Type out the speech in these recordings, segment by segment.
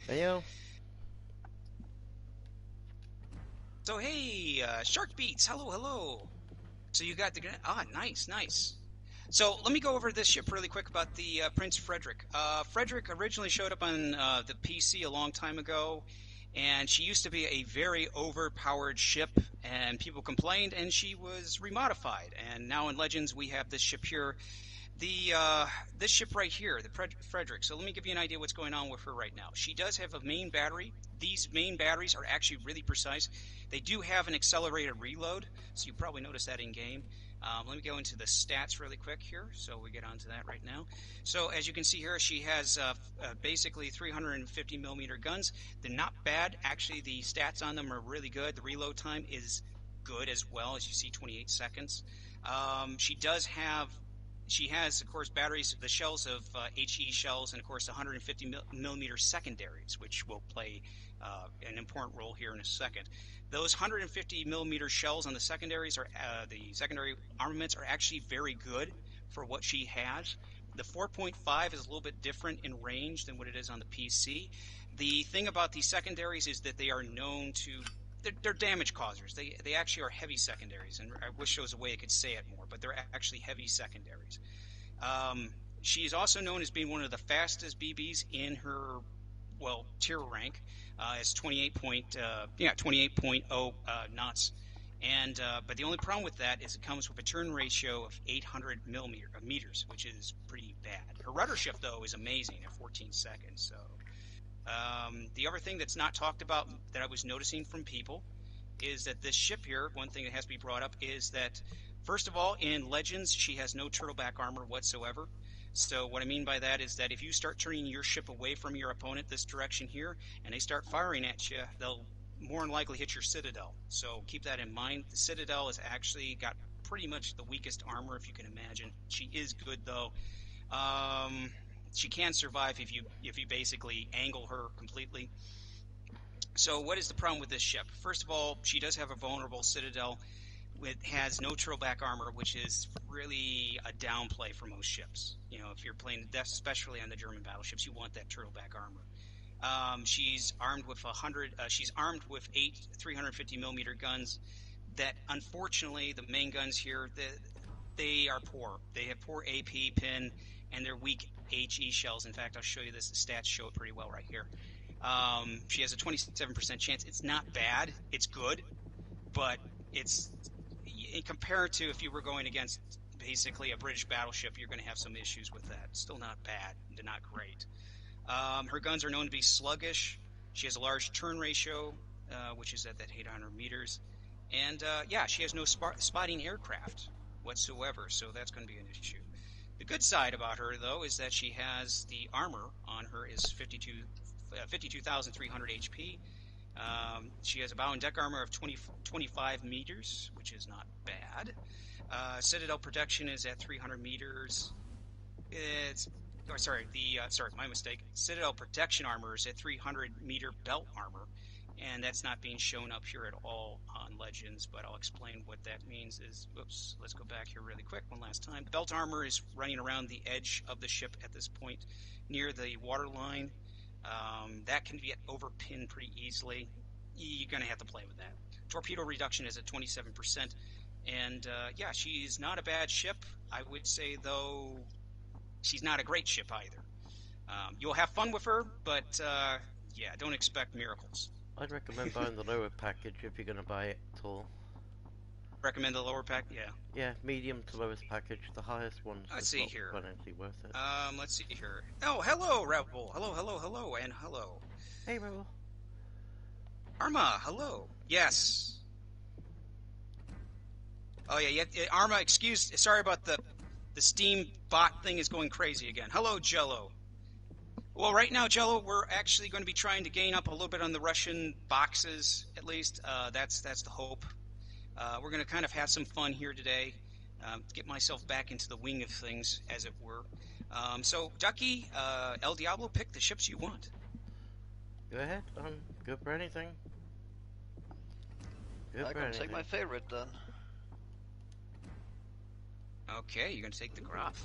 Hey yo. So hey, Shark Beats, hello, hello. So you got the nice, nice. So let me go over this ship really quick about the Prince Frederick. Frederick originally showed up on the PC a long time ago, and she used to be a very overpowered ship, and people complained, and she was remodified. And now in Legends we have this ship here, the this ship right here, the Frederick. So let me give you an idea what's going on with her right now. She does have a main battery. These main batteries are actually really precise. They do have an accelerated reload, so you probably noticed that in game. Let me go into the stats really quick here, so we get onto that right now. So as you can see here, she has basically 350 millimeter guns. They're not bad. Actually, the stats on them are really good. The reload time is good as well, as you see, 28 seconds. She does have she has, of course, batteries, the shells of HE shells, and of course, 150 millimeter secondaries, which will play an important role here in a second. Those 150 millimeter shells on the secondaries are the secondary armaments are actually very good for what she has. The 4.5 is a little bit different in range than what it is on the PC. The thing about these secondaries is that they are known to they're damage causers. They actually are heavy secondaries, and I wish there was a way I could say it more, but they're actually heavy secondaries. Um, she is also known as being one of the fastest BBs in her tier rank. It's 28.0 knots. And but the only problem with that is it comes with a turn ratio of 800 meters, which is pretty bad. Her ruddership though is amazing at 14 seconds. So the other thing that's not talked about that I was noticing from people is that this ship here, one thing that has to be brought up is that, first of all, in Legends, she has no turtleback armor whatsoever. So what I mean by that is that if you start turning your ship away from your opponent this direction here, and they start firing at you, they'll more than likely hit your citadel. So keep that in mind. The citadel has actually got pretty much the weakest armor, if you can imagine. She is good though. Um, she can survive if you basically angle her completely. So what is the problem with this ship? First of all, she does have a vulnerable citadel. It has no turtleback armor, which is really a downplay for most ships. You know, if you're playing, especially on the German battleships, you want that turtleback armor. She's armed with 100. She's armed with 8 350 millimeter guns. That unfortunately, the main guns here, they are poor. They have poor AP pin, and they're weak HE shells. In fact, I'll show you this. The stats show it pretty well right here. She has a 27% chance. It's not bad. It's good, but it's compared to if you were going against basically a British battleship, you're going to have some issues with that. Still not bad, not great. Her guns are known to be sluggish. She has a large turn ratio, which is at that 800 meters. And yeah, she has no spotting aircraft whatsoever, so that's going to be an issue. The good side about her, though, is that she has the armor on her is 52,300 HP. She has a bow and deck armor of 25 meters, which is not bad. Citadel protection is at 300 meters. It's sorry, my mistake. Citadel protection armor is at 300-meter belt armor, and that's not being shown up here at all on Legends, but I'll explain what that means is, oops, let's go back here really quick one last time. The belt armor is running around the edge of the ship at this point, near the water line. That can get overpinned pretty easily. You're going to have to play with that. Torpedo reduction is at 27%, and yeah, she's not a bad ship. I would say, though, she's not a great ship either. You'll have fun with her, but yeah, don't expect miracles. I'd recommend buying the lower package if you're gonna buy it at all. Recommend the lower pack? Yeah. Yeah, medium to lowest package. The highest one's Let's just see not here. financially worth it. Let's see here. Oh, hello, Rebel. Hello, hello, hello, and hello. Hey, Rebel. Arma, hello. Yes. Oh yeah, yeah. Arma, sorry about the Steam bot thing is going crazy again. Hello, Jello. Well, right now, Jello, we're actually going to be trying to gain up a little bit on the Russian boxes, at least. That's the hope. We're going to kind of have some fun here today, get myself back into the wing of things, as it were. So, Ducky, Eldiablo, pick the ships you want. Go ahead. Good for anything. Good I'm for gonna take anything. my favorite then. Okay, you're going to take the Graf.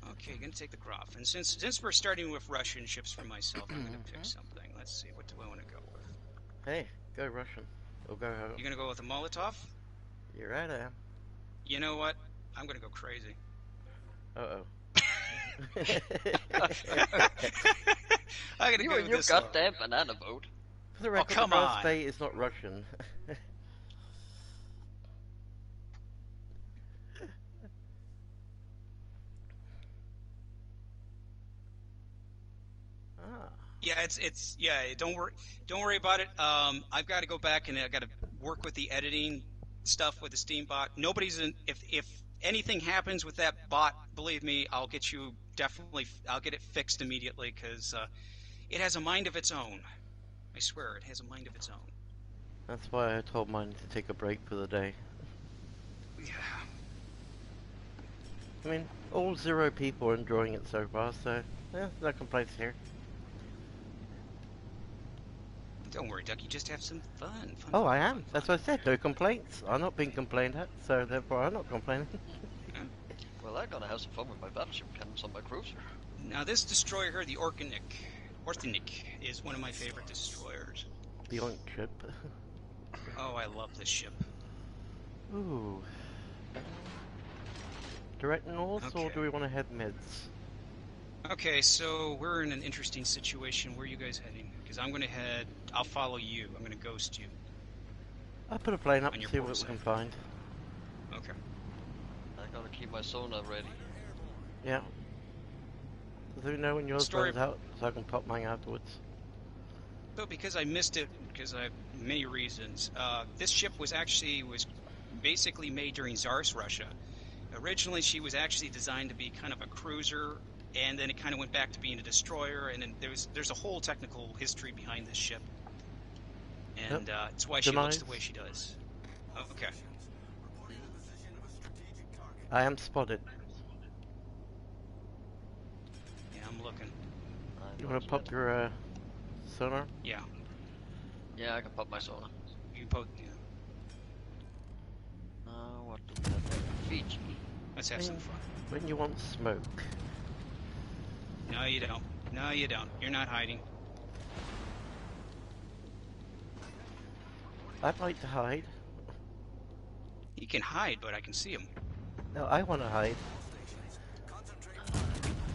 Okay, gonna take the Graf. And since we're starting with Russian ships for myself, I'm gonna pick something. Let's see, what do I want to go with? Hey, go Russian. Or go home. You gonna go with a Molotov? You're right, I am. You know what? I'm gonna go crazy. Uh-oh. I gotta You go and with your this goddamn banana boat. For the record, come the Brass on. Bay is not Russian. Ah. Yeah, it's yeah. Don't worry about it. I've got to go back and I got to work with the editing stuff with the Steam bot. Nobody's in. If anything happens with that bot, believe me, I'll get you definitely. I'll get it fixed immediately because it has a mind of its own. I swear, it has a mind of its own. That's why I told mine to take a break for the day. Yeah. I mean, all 0 people are enjoying it so far, so yeah, no complaints here. Don't worry, Duck. You just have some fun. Oh, I am. That's what I said. No complaints. I'm not being complained at, so therefore I'm not complaining. Well, I'm gonna have some fun with my battleship cannons on my cruiser. Now, this destroyer here, the Orthonik, is one of my favorite destroyers. The oink ship. Oh, I love this ship. Ooh. Direct north, or Okay. do we want to head mids? Okay, so we're in an interesting situation. Where are you guys heading? Because I'm going to head... I'll follow you. I'm going to ghost you. I'll put a plane up On and your see port what we side. can find. Okay. I gotta keep my sonar ready. Yeah. Does we know when yours Story- runs out, so I can pop mine afterwards? So because I missed it, because I many reasons, this ship was basically made during Tsarist Russia. Originally, she was actually designed to be kind of a cruiser, and then it kind of went back to being a destroyer, and then there's a whole technical history behind this ship, and it's why she looks the way she does. Okay. I am spotted. Yeah, I'm looking. You want to pop your sonar? Yeah, Yeah, I can pop my sonar. you both. Yeah. What do we have there? Fiji. Let's have some fun. When you want smoke. No, you don't. No, you don't. You're not hiding. I'd like to hide. He can hide, but I can see him. No, I want to hide.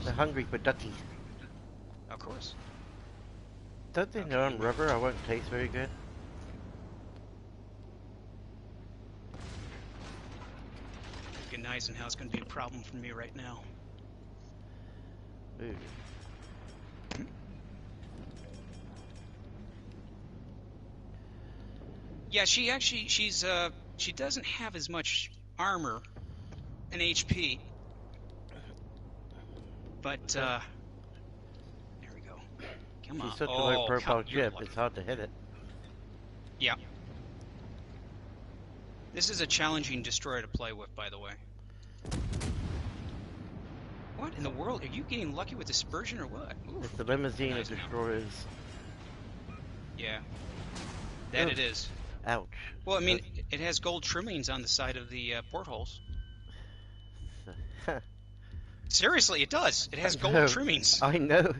They're hungry for ducky. Of course. Don't they know I'm rubber? I won't taste very good. Fucking Eisenhower's going to be a problem for me right now. Ooh. Yeah, she doesn't have as much armor and HP. But, there we go. Come on. She's such a Oh, low profile you're ship, lucky. it's hard to hit it. Yeah. This is a challenging destroyer to play with, by the way. What in the world? Are you getting lucky with dispersion or what? Oof. It's the limousine of Eisenhower. destroyers. Yeah. That Ugh. it is. Ouch. Well, I mean, it has gold trimmings on the side of the portholes. Seriously, it does. It has I gold know. trimmings. I know.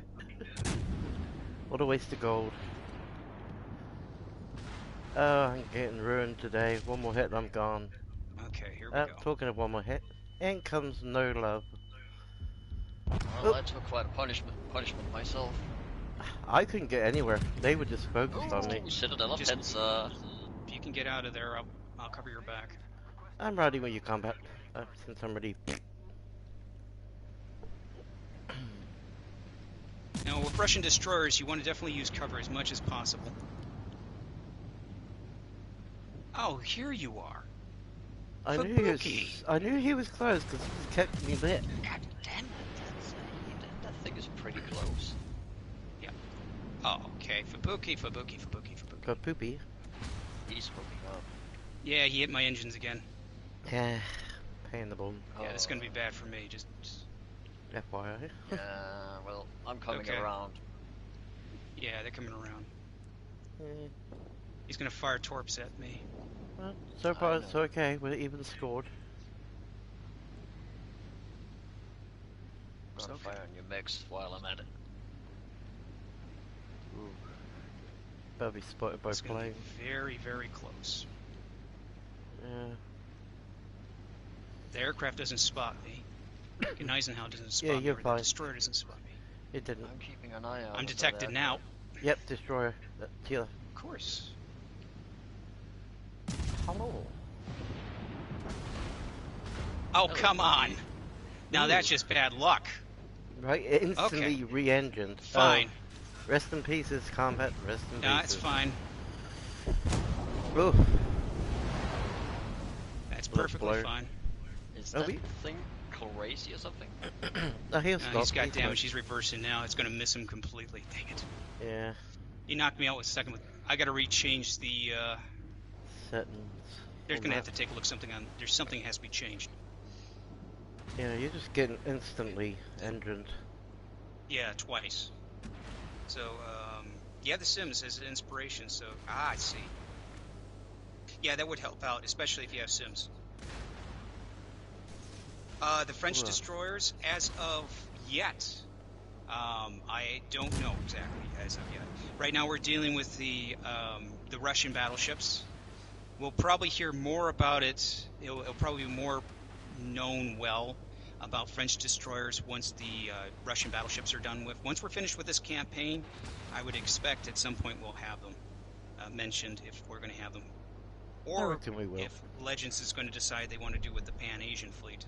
What a waste of gold. Oh, I'm getting ruined today. One more hit and I'm gone. Okay, here we go. Talking of one more hit, in comes no love. Well, I took quite a punishment myself. I couldn't get anywhere. They were just focused on me. Ooh, Citadel of Just- Heads, If you can get out of there, I'll cover your back. I'm ready when you combat. Since I'm ready. Now, with Russian destroyers, you want to definitely use cover as much as possible. Oh, here you are. I Fabuki. knew he was close because he kept me lit. God damn it, that thing is pretty close. Oh, okay. Fabuki. Got poopy. He's hooking up. Yeah, he hit my engines again. Yeah, pain in the bum. Yeah, this is going to be bad for me. Just FYI. Yeah, well, I'm coming Okay. around. yeah, they're coming around. Yeah. He's going to fire torps at me. Well, so far it's okay. We're even scored. Not Okay. fire on your mechs while I'm at it. Ooh. Better be spotted by It's going to planes. be very, very close. Yeah. The aircraft doesn't spot me. Eisenhower doesn't spot Yeah, me, you're or the fine. destroyer doesn't spot me. It didn't. I'm keeping an eye out. I'm on that detected now. aircraft. Yep, destroyer. Killer. Of course. Hello. Oh, come on. Now Ooh. that's just bad luck. Right, it instantly re-engined. Fine. Rest in pieces, Combat. Rest in No, it's pieces. fine. Oof. That's Little perfectly blur. fine. Is Oh, that we- thing crazy or something? Oh, he'll stop. He's got He's damage. fine. He's reversing now. It's going to miss him completely. Dang it. Yeah. He knocked me out with second. I got to rechange the. Settings. They're Hold going to up. have to take a look. There's something has to be changed. Yeah, you're just getting instantly engined. Yeah, twice. So, yeah, the Sims is an inspiration. So, I see. Yeah, that would help out, especially if you have Sims. The French Ugh. destroyers, as of yet, I don't know exactly as of yet. Right now, we're dealing with the Russian battleships. We'll probably hear more about it. It'll probably be more known well about French destroyers once the Russian battleships are done with. Once we're finished with this campaign, I would expect at some point we'll have them mentioned if we're going to have them. I Or reckon we will. if Legends is going to decide they want to do with the Pan-Asian fleet.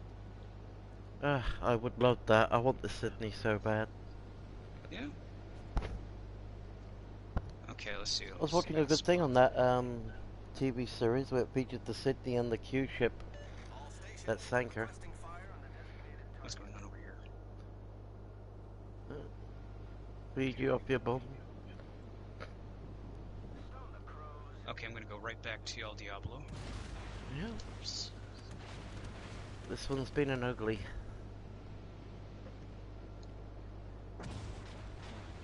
I would love that. I want the Sydney so bad. Yeah. Okay, let's see. I was watching a good thing on that TV series where it featured the Sydney and the Q ship that sank her. What's going on over here? Feed you off your bum. Okay, I'm going to go right back to Eldiablo. Yeah. This one's been an ugly.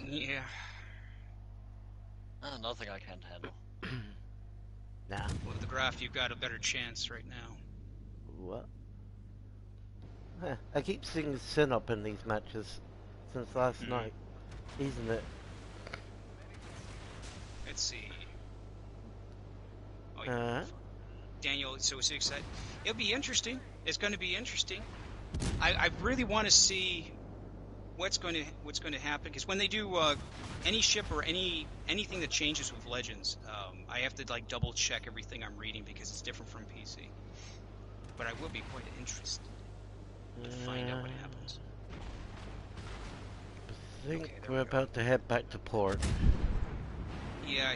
Yeah. Nothing I can't handle. Nah. With the graph, you've got a better chance right now. What? Huh, I keep seeing Sin up in these matches since last night. Isn't it? Let's see. Oh, yeah. Daniel, so excited. It'll be interesting. It's going to be interesting. I really want to see what's going to happen, because when they do any ship or anything that changes with Legends, I have to like double check everything I'm reading because it's different from PC. But I will be quite interested to find out what happens. I think Okay, there we're we go. about to head back to port. Yeah,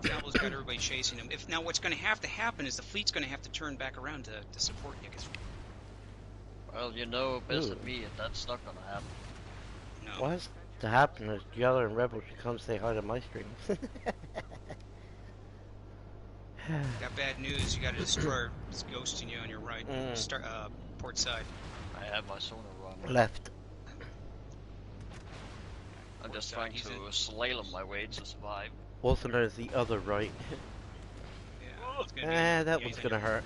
Diablo's got everybody chasing him. Now what's going to have to happen is the fleet's going to have to turn back around to support you. Cause, Well, you know best Ooh. than me, that's not gonna happen. no. What has to happen is Yellow and Rebel should come say hi to my streams. Got bad news. You got a destroyer that's ghosting you on your right, port side. I have my sonar run. Left. I'm just side, trying he's to in. slalom my way to survive. Also known as the other right. Yeah, it's gonna be, That yeah, one's he's gonna on your- hurt.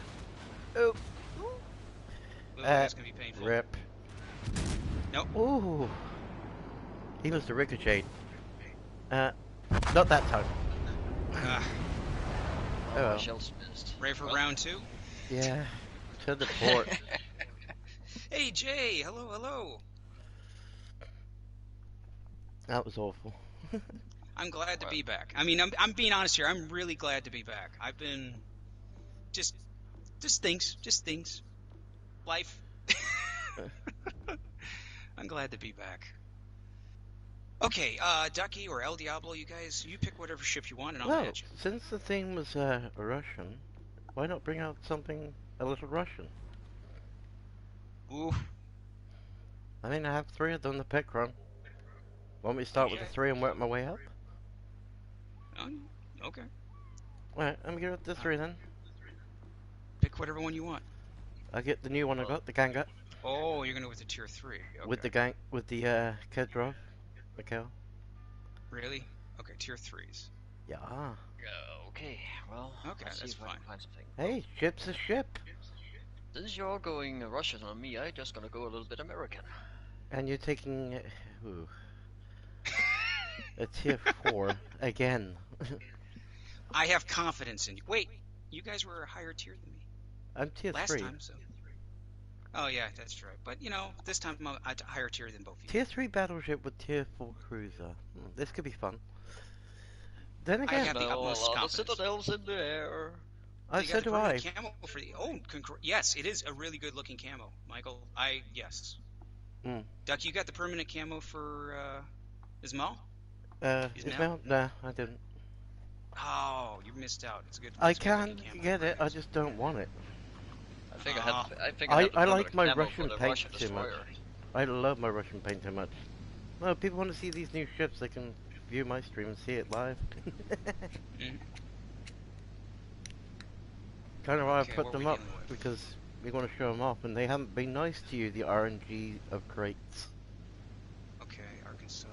Oh. Ooh, that's gonna be painful. Rip. Nope. Ooh. He must have ricocheted. Not that time. Ah, Oh, Oh. my shells missed. ready for Well, round two? Yeah. To the port. Hey Jay, hello. That was awful. I'm glad to be back. I mean, I'm being honest here. I'm really glad to be back. I've been just things, life. I'm glad to be back. Okay, Ducky or Eldiablo, you guys, you pick whatever ship you want, and I'll Well, match you. since the thing was Russian, why not bring out something a little Russian? Ooh, I mean, I have 3 of them to pick from. Want me to start with the 3 and work my way up? okay. Alright, I'm gonna go with the 3 then. Pick whatever one you want. I get the new one I got, the Gangat, Oh, you're gonna go with the tier 3. Okay. with the Kedrov, Mikhail. Really? Okay, tier 3s. Yeah. Okay, well, Okay, let's see that's if I fine. can find something. Hey, ship's a ship. Since you're going Russian on me, I just gonna go a little bit American. And you're taking ooh, a tier 4 again. I have confidence in you. Wait, you guys were a higher tier than me I'm tier last 3. time, so. Oh yeah, that's right. But you know, this time I'm a higher tier than both of you. Tier 3 battleship with tier 4 cruiser. This could be fun. Then I again, have the utmost All the confidence. citadels in the air. So you so got the do I. permanent camo for the. Oh, yes, it is a really good looking camo, Michael. Yes. Mm. Duck, you got the permanent camo for Ismail? Ismail? Nah, I didn't. Oh, you missed out. It's I a good looking can camo. get it, I just don't want it. I think Ah. I think I have the I permanent like my camo Russian for the paint Russian too much. destroyer. I love my Russian paint too much. Well, people want to see these new ships, they can view my stream and see it live. Kind of why Okay, I put what are them we up, dealing with? because we want to show them off, and they haven't been nice to you, the RNG of crates. Okay, Arkansas.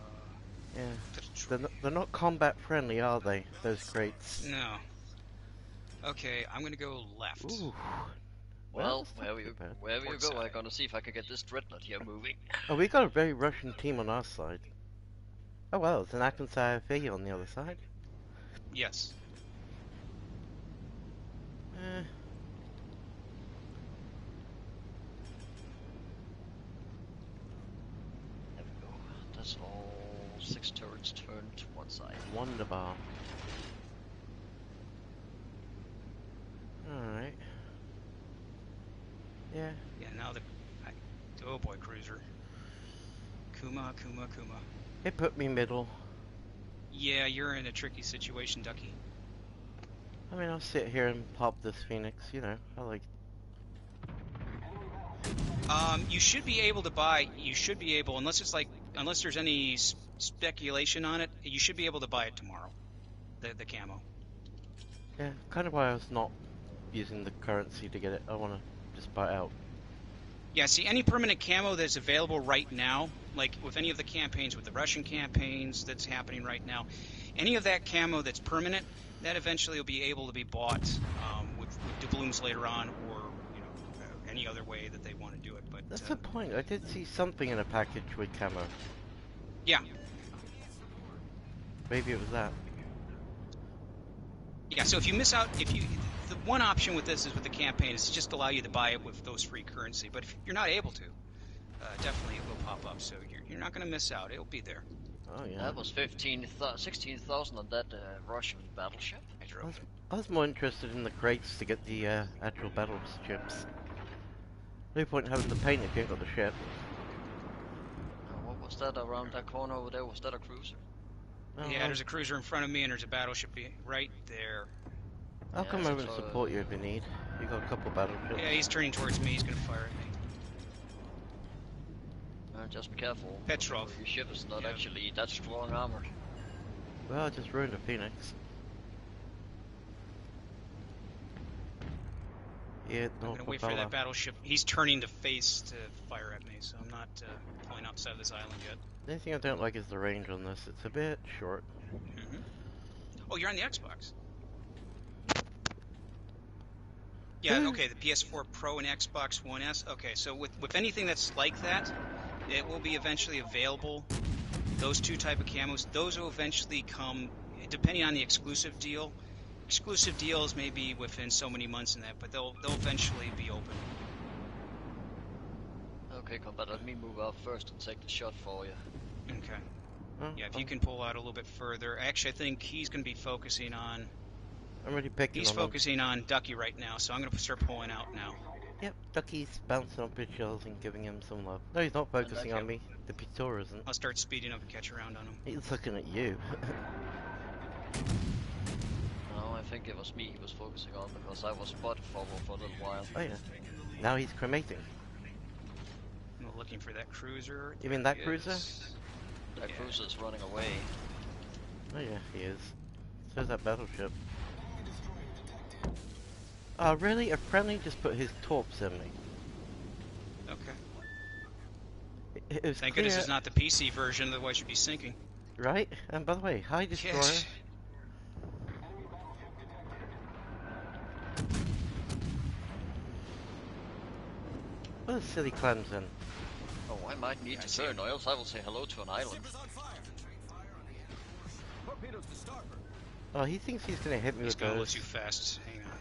Yeah. Detroit. They're not combat friendly, are they, those crates? No. Okay, I'm gonna go left. Ooh. Well, that's not too bad. wherever you Port go, side. I'm gonna see if I can get this dreadnought here moving. Oh, we got a very Russian team on our side. Oh well, it's an Arkansas FE on the other side. Yes. Eh. There we go. That's all 6 turrets turned to one side. Wonderbar. Alright. Yeah. Yeah, now oh boy, cruiser. Kuma. It put me middle. Yeah, you're in a tricky situation, Ducky. I mean, I'll sit here and pop this Phoenix, you know, I like... You should be able to buy, unless there's any speculation on it, you should be able to buy it tomorrow. The camo. Yeah, kind of why I was not using the currency to get it. I want to just buy it out. Yeah, see, any permanent camo that's available right now, like with any of the campaigns, with the Russian campaigns that's happening right now, any of that camo that's permanent, that eventually will be able to be bought with doubloons later on, or any other way that they want to do it. But That's the point. I did see something in a package with camo. yeah, Maybe it was that. yeah. So if you miss out, the one option with this is with the campaign is to just allow you to buy it with those free currency. But if you're not able to, definitely it will pop up. So you're not going to miss out. It'll be there. Oh yeah. That was 16,000 on that Russian battleship. I drove it. I was more interested in the crates to get the actual battleships. No point in having the paint if you ain't got the ship. What was that around that corner over there? Was that a cruiser? Oh, Yeah, there's a cruiser in front of me, and there's a battleship right there. I'll Yeah, come so over and it's, support you if you need. You got a couple battleships. Yeah, he's turning towards me. He's going to fire at me. Just be careful. Petrov. Your ship is not Yeah. actually that strong armored. Well, I just ruined a Phoenix. Yeah, I'm going to wait for that battleship. He's turning to face to fire at me, so I'm not pulling outside of this island yet. The only thing I don't like is the range on this. It's a bit short. Mm-hmm. Oh, you're on the Xbox. Yeah, okay, the PS4 Pro and Xbox One S. Okay, so with anything that's like that, it will be eventually available. Those two type of camos, those will eventually come, depending on the exclusive deal. Exclusive deals may be within so many months in that, but they'll eventually be open. Okay, Combat, let me move out first and take the shot for you. Okay. Oh, Yeah, if you can pull out a little bit further. Actually, I think he's going to be focusing on... I'm already picking He's on focusing on Ducky right now, so I'm going to start pulling out now. Yep, Ducky's bouncing off his shells and giving him some love. No, he's not focusing on me. The Pitor isn't. I'll start speeding up and catch around on him. He's looking at you. No, I think it was me he was focusing on because I was spot forward for a little while. Oh yeah. Now he's cremating. I'm looking for that cruiser. You mean There that he cruiser? is. That Yeah. cruiser's running away. Oh yeah, he is. So's that battleship. Oh really? A friendly just put his torps in me. Okay. It was Thank clear, goodness it's not the PC version, otherwise you'd be sinking. right? And by the way, hi destroyer. Yes. What a silly Clemson. Oh, I might need Yeah, I to see turn, him. or else I will say hello to an island. Oh, he thinks he's gonna hit me He's with going a little those. too fast. Hang on.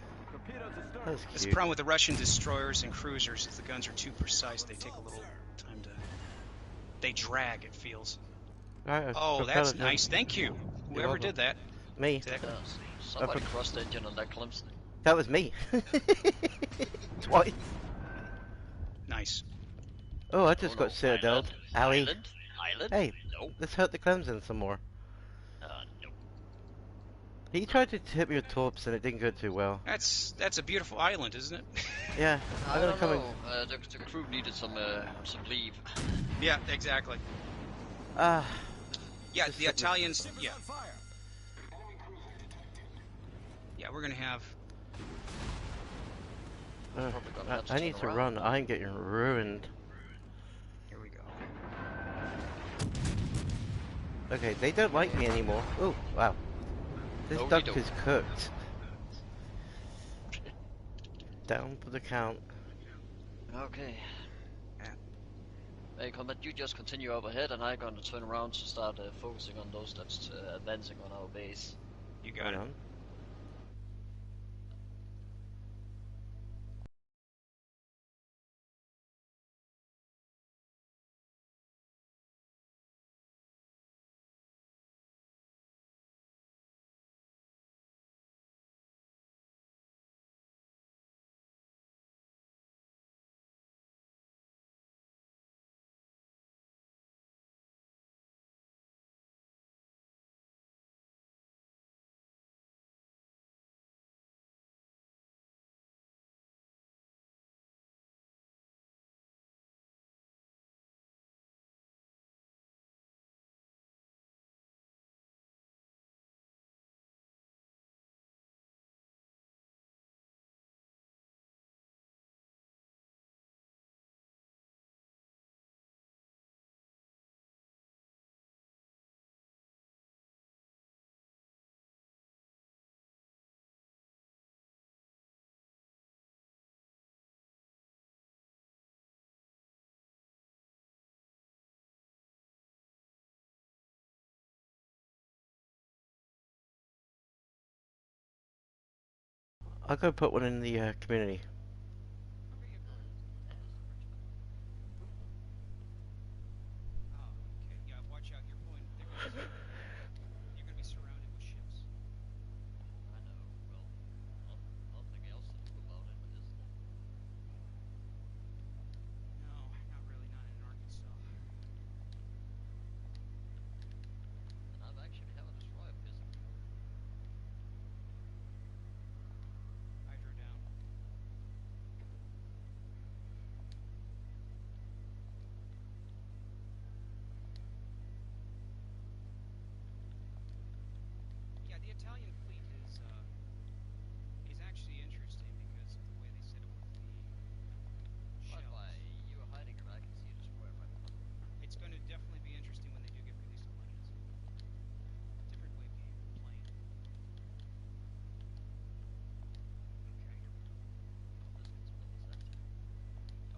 That's That's the cute. problem with the Russian destroyers and cruisers is the guns are too precise. They take a little time to... They drag, it feels. Right, Oh, propeller that's turn. nice. Thank you. Whoever welcome. did that. Me. Did that... Yes. Somebody crossed the engine on that Clemson. That was me. Twice. Nice. Oh, I just Oh got no, citadeled. island? Owie. Island? Hey, No. let's hurt the Clemson some more. No. He tried to hit me with torps and it didn't go too well. That's a beautiful island, isn't it? Yeah, I'm I gonna don't come know. The crew needed some leave. Yeah, exactly. and... Yeah, Just the hit me. Italians... Yeah. Yeah, we're going to have... Probably gonna have to I turn need to around. run. I'm getting ruined. Here we go. Okay, they don't like me anymore. Oh, wow. This No, they duck don't. is cooked. Down for the count. Okay. Yeah. Hey, Combat, you just continue up ahead, and I'm gonna turn around to start focusing on those that's advancing on our base. You got Hold it. on. I'll go put one in the community. Oh, okay. Yeah, watch out. You're going... You're going to be surrounded with ships. I know. Well, nothing else to do about it, isn't it? No, not really. Not in Arkansas. And I've actually have a destroyer pissing me off. Hydro down. Yeah, the Italian fleet is actually interesting because of the way they set up with the By the shells. way, you are hiding and I can see a destroyer right behind you. It's going to definitely be interesting when they do get released on Legends. Different way of playing. Okay, here we go.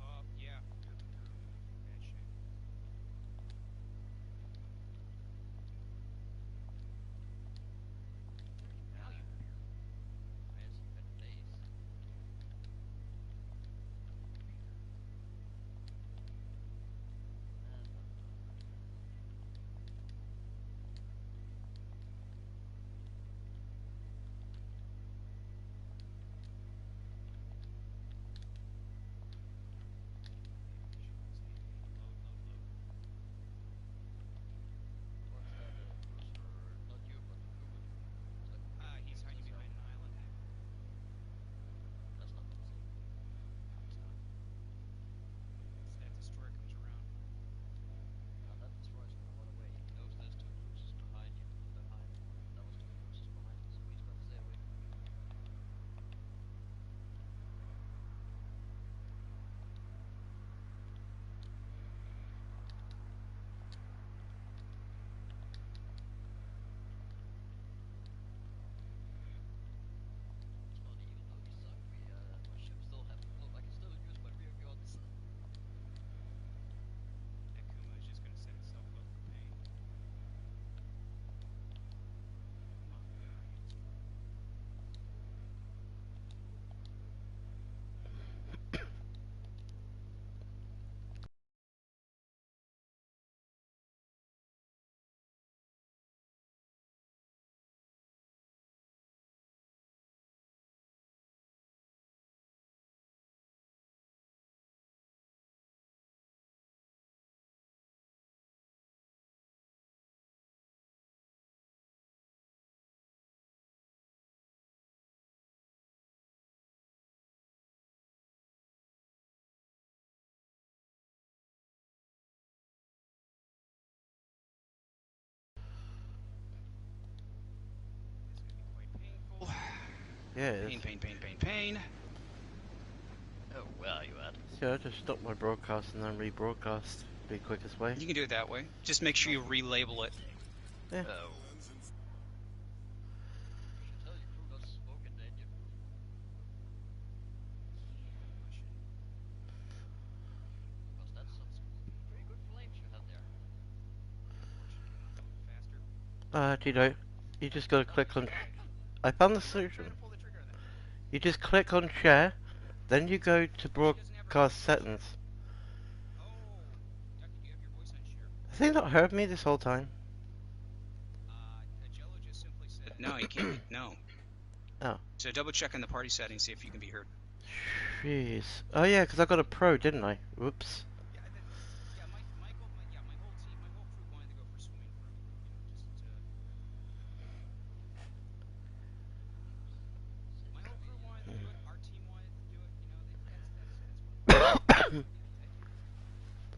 Oh, this gets really sensitive. Yeah, you're in bad shape. Yeah, it is. Pain, pain, pain, pain, pain. Oh, where are you at? So I just stop my broadcast and then rebroadcast. Be the quickest way. You can do it that way. Just make sure you relabel it. Yeah. Oh. You should tell your crew not to smoke in danger. Because that's some pretty good flames you have there. Faster. You know, you just gotta click on. I found the solution. Pull the trigger on that. You just click on share, then you go to broadcast settings. Oh, Ducky, do you have your voice on share? Has they not heard me this whole time? Jello just simply said no. You can't. No. Oh. So double check on the party settings, see if you can be heard. Jeez. Oh yeah, because I got a pro, didn't I? Whoops. Yeah, my whole team, my whole crew wanted to go for swimming pro. My whole crew wanted to do it. Our team wanted to do it. That's what.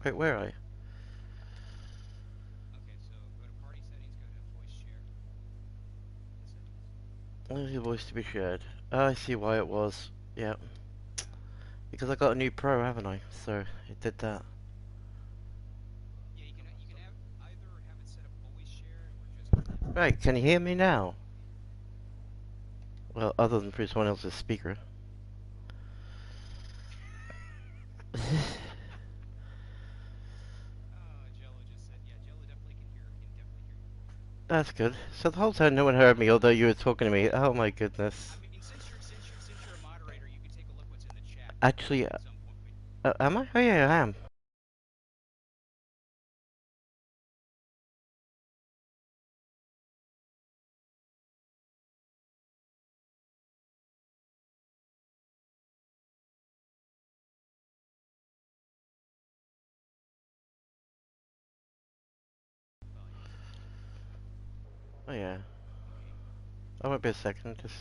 Wait, where are you? Okay, so go to party settings, go to voice share. Only your voice to be shared. Oh, I see why it was. Yeah. Because I got a new pro, haven't I? So it did that. Yeah, you can have either have it set up always share or just. Right, can you hear me now? Well, other than through someone else's speaker. Jello just said, yeah, Jello definitely can hear. Can definitely hear your voice. That's good. So the whole time no one heard me, although you were talking to me. Oh my goodness. I mean, since you're a moderator, you can take a look what's in the chat. Actually, At some point. am I? Oh yeah, I am. Oh yeah. I won't be a second. Just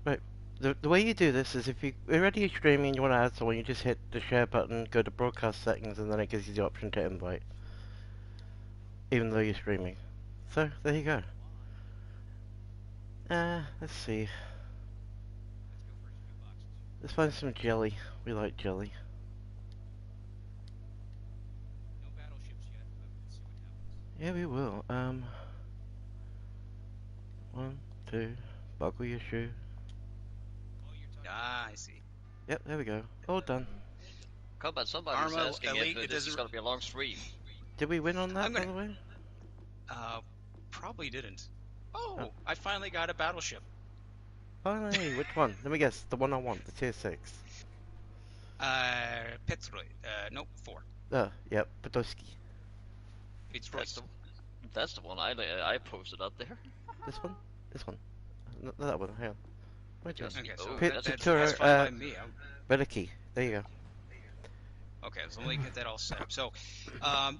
right. The way you do this is if you're already streaming and you want to add someone, you just hit the share button, go to broadcast settings, and then it gives you the option to invite, even though you're streaming. So there you go. Let's see. Let's go for his 2 boxes. Let's find some jelly. We like jelly. No battleships yet, but let's see what happens. Yeah, we will. 1, 2, buckle your shoe. Oh, you're talking. Ah, I see. Yep, there we go. All done. Combat, somebody's Arma asking Elite, if it this is doesn't. going to be a long stream. Did we win on that, I'm by gonna- the way? Probably didn't. Oh, I finally got a battleship. Finally, which one? Let me guess. The one I want, the tier 6. Petroid. Nope, 4. Yep, Podolsky. That's the one I posted up there. This one? This one. No, that one, hang on. Wait, Just- Okay, oh, so that's that's fine by me. Relicky. There you go. Okay, so let me get that all set up. So,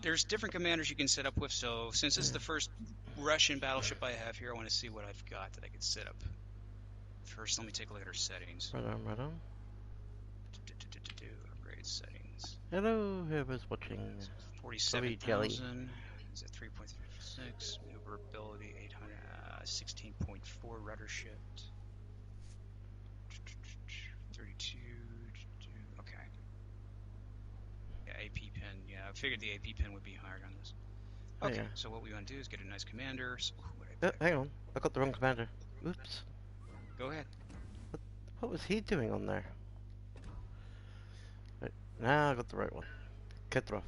there's different commanders you can set up with. So, since it's the first Russian battleship I have here, I want to see what I've got that I can set up. First, let me take a look at our settings. Right on, right on. Upgrade settings. Hello, whoever's watching. 47,000. Is it 3.36? Maneuverability 800. 16.4 rudder shift. 32. Okay. Yeah, AP pin. Yeah, I figured the AP pin would be higher on this. Okay, yeah. so what we want to do is get a nice commander. So, Hang on, I got the wrong commander. Oops. Go ahead. What was he doing on there? Right, now I got the right one. Ketrov.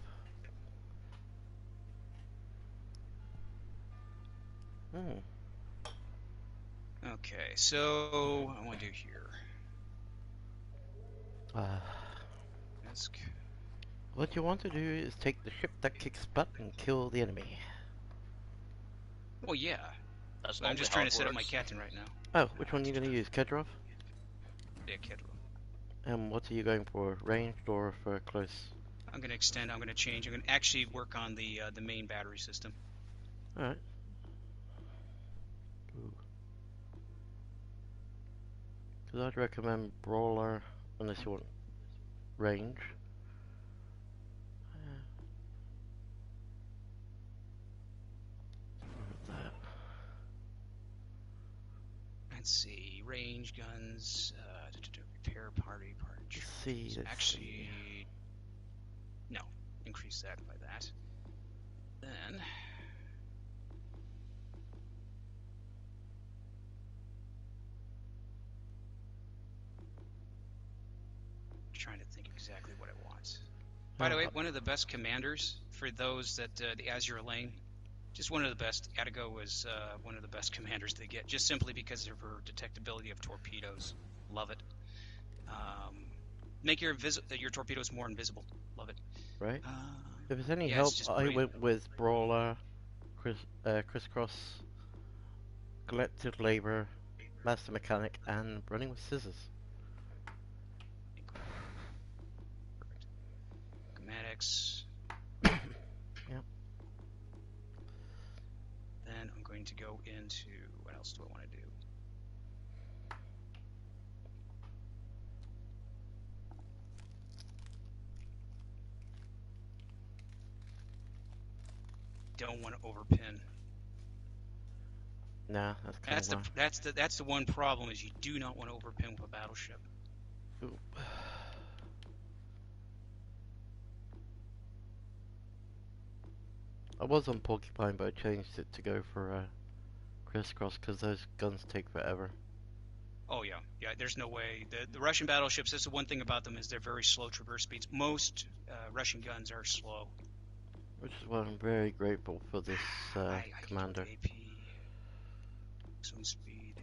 Okay, so I want to do here. Desk. What you want to do is take the ship that kicks butt and kill the enemy. Well, yeah. That's I'm just trying to set up my captain right now. Oh, which one are you going to use? Kedrov? Yeah, Kedro. And what are you going for? Ranged or for close? I'm going to extend. I'm going to change. I'm going to actually work on the main battery system. Alright. Because I'd recommend Brawler unless you want range. Let's see. range guns, repair party part. Let's see. Actually, no. Increase that by that. Then trying to think exactly what I want. By the way, one of the best commanders for those that the Azure Lane, just one of the best. Attigo was one of the best commanders they get, just simply because of her detectability of torpedoes. Love it. Make your torpedoes more invisible. Love it. Right. If there's any yeah, help, I went with Brawler, Crisscross, Collective Labor, Master Mechanic, and Running with Scissors. Combatpt. Yep. Then I'm going to go into, what else do I want to do? Don't want to overpin. Nah, that's kind of that's the one problem, is you do not want to overpin with a battleship. Ooh. I was on Porcupine, but I changed it to go for Crisscross because those guns take forever. Oh yeah, there's no way. The Russian battleships, that's the one thing about them, is they're very slow traverse speeds. Most Russian guns are slow. Which is why I'm very grateful for this commander. AP. Maximum speed.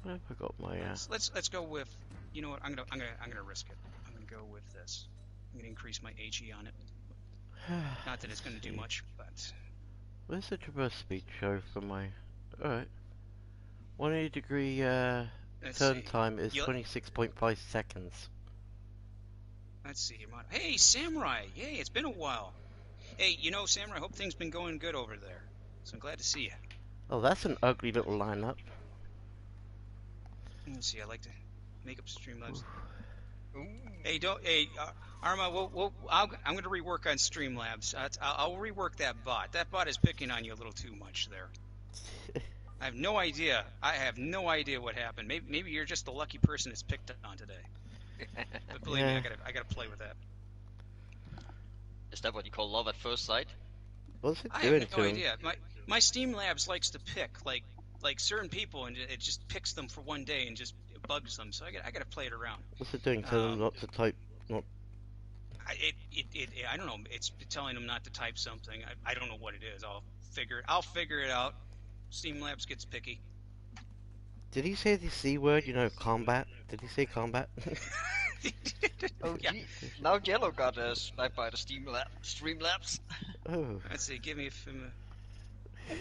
What have I got my Let's go with, you know what, I'm gonna risk it. I'm gonna go with this. I'm gonna increase my HE on it. Not that it's gonna do much, but where's the traverse speed show for my alright. 180 degree turn time is 26.5 seconds. Let's see. Hey, Samurai! Yay, it's been a while. Hey, you know, Samurai, I hope things been going good over there. So I'm glad to see you. Oh, that's an ugly little lineup. Let's see, I like to make up Streamlabs. Hey, Arma, I'm going to rework on Streamlabs. I'll rework that bot. That bot is picking on you a little too much there. I have no idea. What happened. Maybe you're just the lucky person that's picked on today. But believe me, I gotta play with that. Is that what you call love at first sight? What's it I doing have to no him? idea. My Streamlabs likes to pick like certain people, and it just picks them for one day and just bugs them. So I gotta play it around. What's it doing? Tell them not to type. Not. I don't know. It's telling them not to type something. I don't know what it is. I'll figure it out. Streamlabs gets picky. Did he say the C word? You know, combat. Did he say combat? Oh, yeah. Now Yellow got sniped by the Streamlabs. Oh. Let's see. Give me a film.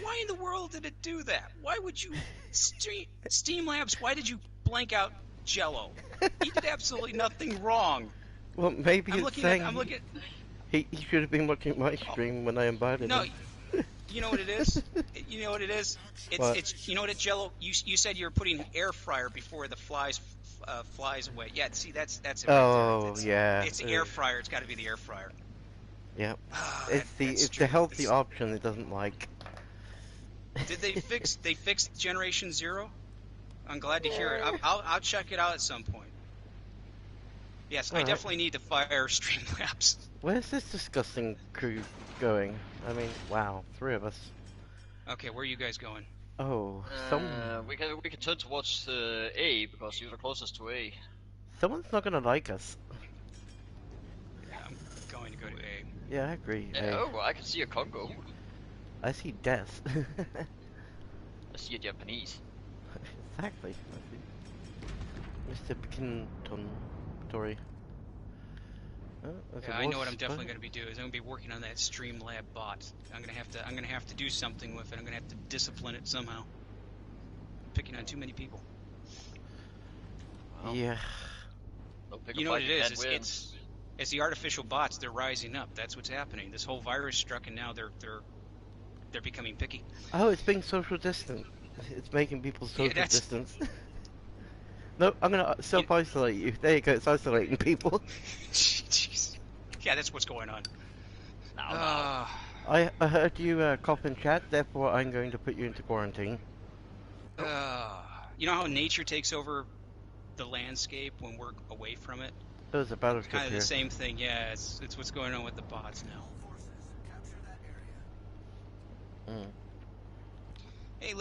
Why in the world did it do that? Why would you Streamlabs? Why did you blank out Jello? He did absolutely nothing wrong. Well, maybe I'm it's looking saying at, I'm looking. he should have been watching my stream when I invited him. You know what it is? You know what it is? It's you know what it, Jello? You said you were putting air fryer before the flies away. Yeah, see that's it. Oh, right yeah. It's the air fryer. It's got to be the air fryer. Yeah. It's the healthy option it doesn't like. Did they fix Generation 0? I'm glad to hear it. I'll check it out at some point. Yes, I definitely need to fire Streamlabs. Where's this disgusting crew going? I mean, wow, 3 of us. Okay, where are you guys going? Oh, we can turn towards A because you're the closest to A. Someone's not gonna like us. Yeah, I'm going to go to A. Yeah, I agree. Oh, I can see a Congo. I see death. I see a Japanese. Exactly. Mr. Pickington Tory. Yeah, I know what I'm definitely going to be doing. I'm going to be working on that Streamlab bot. I'm going to have to do something with it. I'm going to have to discipline it somehow. I'm picking on too many people. Well, yeah. You know what it is? It's the artificial bots. They're rising up. That's what's happening. This whole virus struck, and now they're becoming picky. Oh, it's being social distant. It's making people social distance. No, I'm gonna self-isolate you. There you go, it's isolating people. Jeez. Yeah, that's what's going on. I heard you cough in chat, therefore I'm going to put you into quarantine. You know how nature takes over the landscape when we're away from it? There's a It's kind battleship of the here. same thing. Yeah, it's what's going on with the bots now. Mm. Hey,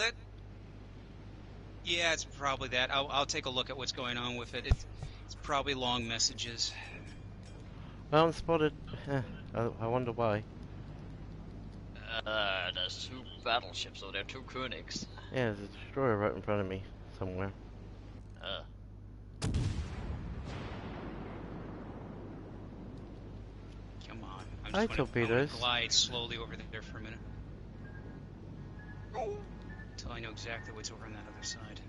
yeah, it's probably that. I'll take a look at what's going on with it. It's probably long messages. Well, I'm spotted. I wonder why. There's two battleships, so there are two Königs. Yeah, there's a destroyer right in front of me somewhere. Uh, Come on. I'm Hi, just want to torpedoes. glide slowly over there for a minute. Until I know exactly what's over on that other side.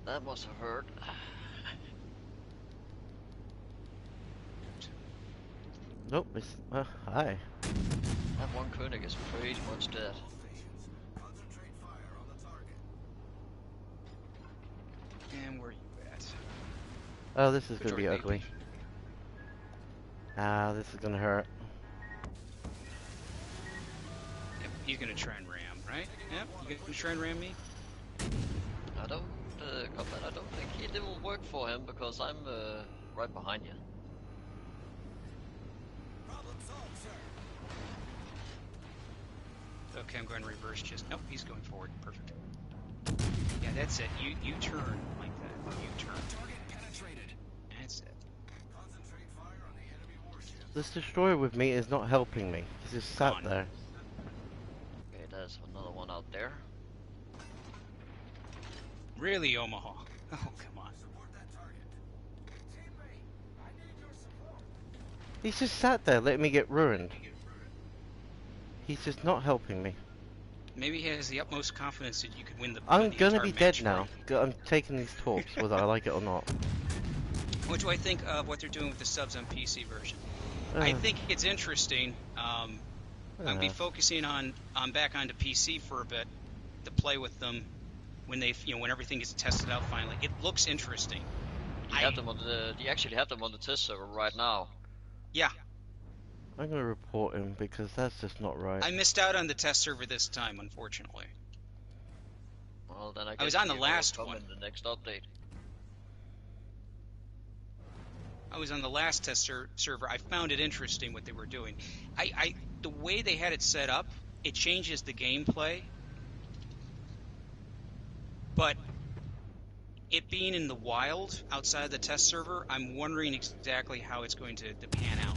that must have hurt. Nope, it's... hi. That one König is pretty much dead. And where are you at? Oh, this is gonna Majority be maybe. ugly. Ah, this is gonna hurt. Yep, he's gonna try and ram, right? Yep, you gonna try and ram me? I don't, Combat, I don't think it will work for him because I'm right behind you. Okay, I'm going to reverse just. Nope, he's going forward. Perfect. Yeah, that's it. You turn like that. You turn. That's it. This destroyer with me is not helping me. He's just sat Gone. there. Okay, there's another one out there. Really, Omaha? Oh, come on. He's just sat there letting me get ruined. He's just not helping me. Maybe he has the utmost confidence that you could win the. I'm the gonna entire be match dead now. I'm taking these torps, whether I like it or not. What do I think of what they're doing with the subs on PC version? I think it's interesting. I'm gonna be focusing on back onto PC for a bit to play with them when they when everything gets tested out finally. It looks interesting. You have them on the. You actually have them on the test server right now. Yeah. I'm gonna report him because that's just not right. I missed out on the test server this time, unfortunately. Well, then I guess was on the he last will come one. in the next update. I was on the last test server. I found it interesting what they were doing. The way they had it set up, it changes the gameplay. But it being in the wild outside the test server, I'm wondering exactly how it's going to pan out.